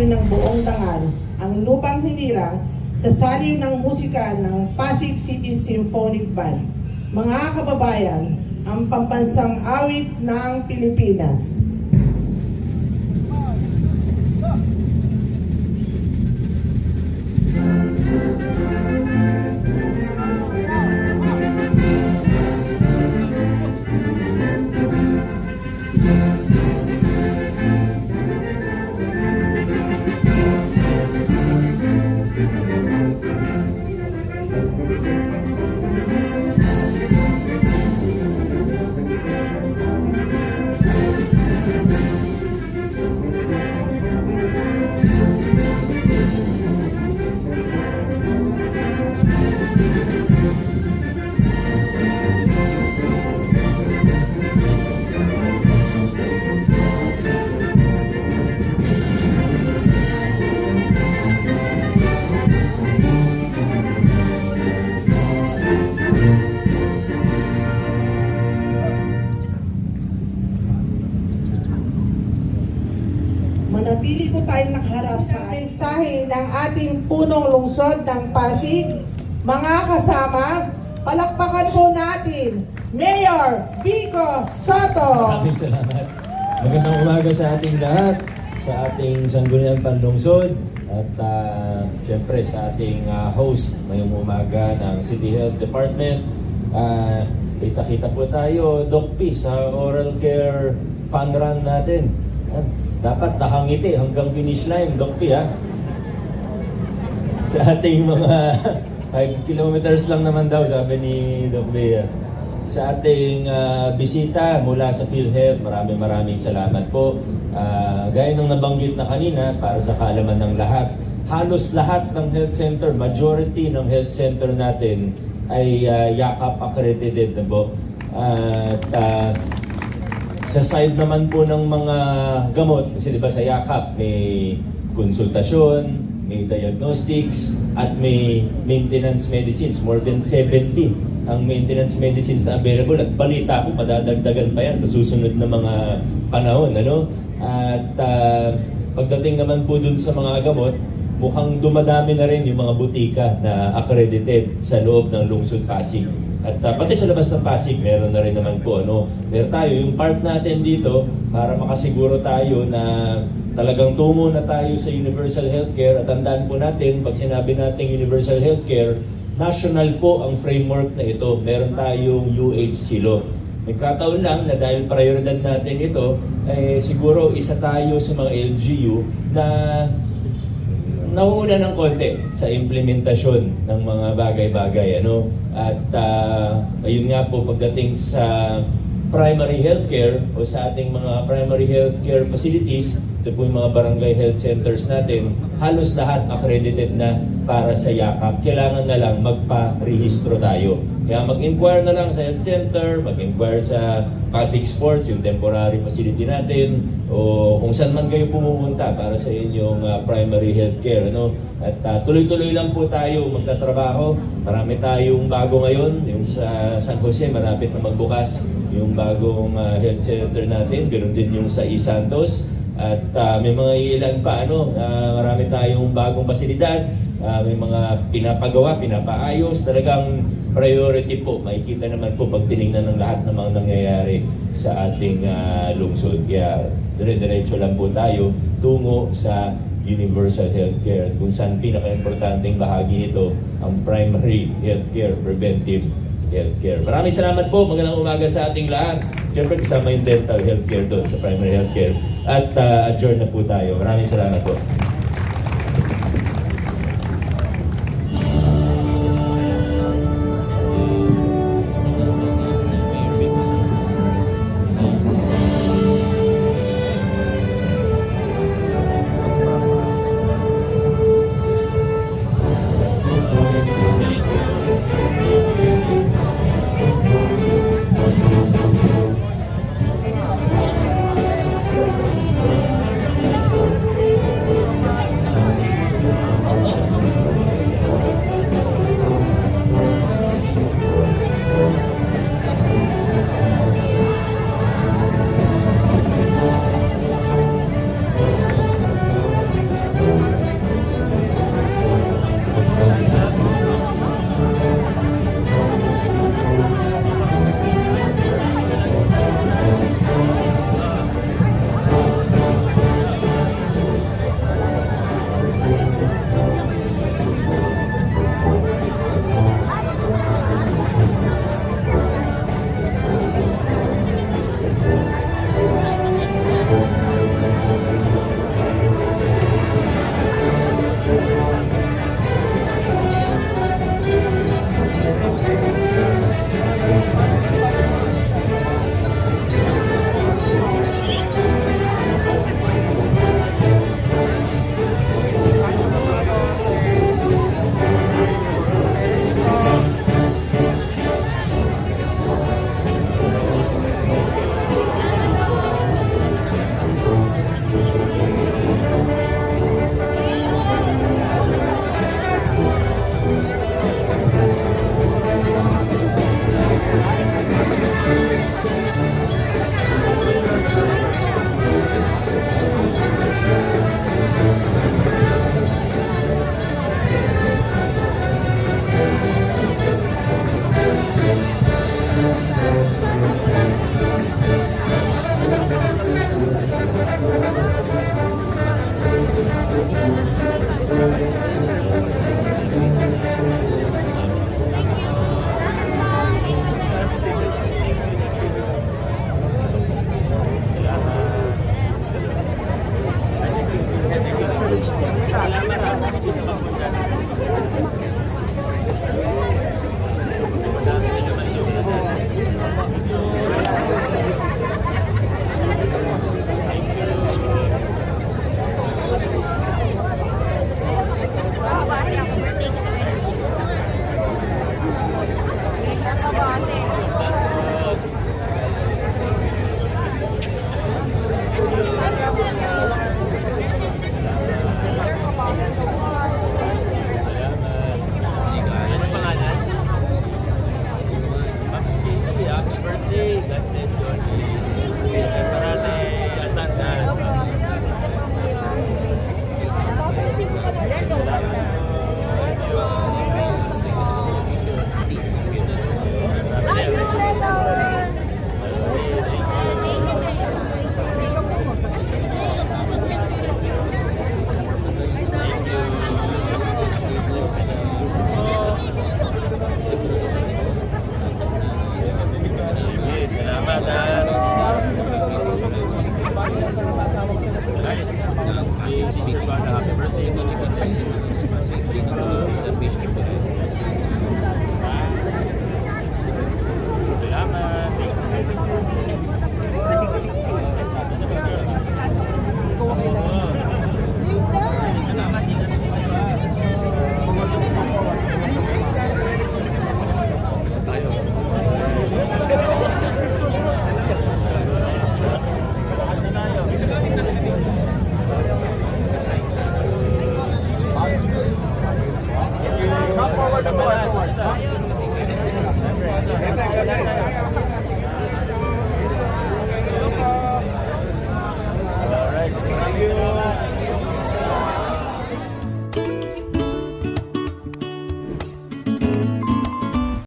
ng buong dangal ang lupang hinirang sa saliw ng musika ng Pasig City Symphonic Band. Mga kababayan, ang pambansang awit ng Pilipinas. Manatili po tayong nakaharap sa mensahe ng ating punong lungsod ng Pasig. Mga kasama, palakpakan po natin Mayor Vico Soto. Maraming salamat. Magandang umaga sa ating lahat, sa ating Sangguniang Panlungsod at siyempre sa ating host ngayong umaga ng City Health Department. Kita-kita po tayo, Doc P, sa oral care fun run natin. Dapat tahangiti hanggang finish line, Doc P, ha? Sa ating mga 5 kilometers lang naman daw, sabi ni Doc P. Sa ating bisita mula sa PhilHealth, maraming salamat po. Gaya ng nabanggit na kanina, para sa kaalaman ng lahat, halos lahat ng health center, majority ng health center natin ay YACAP accredited na po. Sa side naman po ng mga gamot, kasi diba sa YACAP may konsultasyon, may diagnostics, at may maintenance medicines. More than 70 ang maintenance medicines na available. At balita ko, madadagdagan pa yan sa susunod na mga panahon. Ano? At pagdating naman po dun sa mga gamot, mukhang dumadami na rin yung mga butika na accredited sa loob ng lungsod Pasig. At pati sa labas ng Pasig, meron na rin naman po. Pero tayo, yung part natin dito, para makasiguro tayo na talagang tungo na tayo sa universal healthcare. At tandaan po natin, pag sinabi natin universal healthcare, national po ang framework na ito. Meron tayong UHC law. Nagkataon lang na dahil prioridad natin ito, siguro isa tayo sa mga LGU na nauuna ng konti sa implementasyon ng mga bagay-bagay. At ayun nga po, pagdating sa primary healthcare o sa ating mga primary healthcare facilities, ito po yung mga barangay health centers natin, halos lahat accredited na para sa YACAP. Kailangan na lang magpa-rehistro tayo. Kaya mag-inquire na lang sa health center, mag-inquire sa Pasig Sports, yung temporary facility natin, o kung saan man kayo pumupunta para sa inyong primary health care. At tuloy-tuloy lang po tayo magtatrabaho. Marami tayong bago ngayon, yung sa San Jose, malapit na magbukas yung bagong health center natin. Ganun din yung sa Santos. At may mga ilan pa, marami tayong bagong pasilidad, may mga pinapagawa, pinapaayos, talagang priority po. Makikita naman po pag tinignan ng lahat ng mga nangyayari sa ating lungsod. Kaya dire-diretso lang po tayo tungo sa universal healthcare, kung saan pinaka-importanting bahagi nito ang primary healthcare, preventive healthcare. Maraming salamat po. Magandang umaga sa ating lahat. Siyempre kasama yung dental healthcare doon sa primary healthcare. At adjourn na po tayo. Maraming salamat po. happy birthday po. Salamat.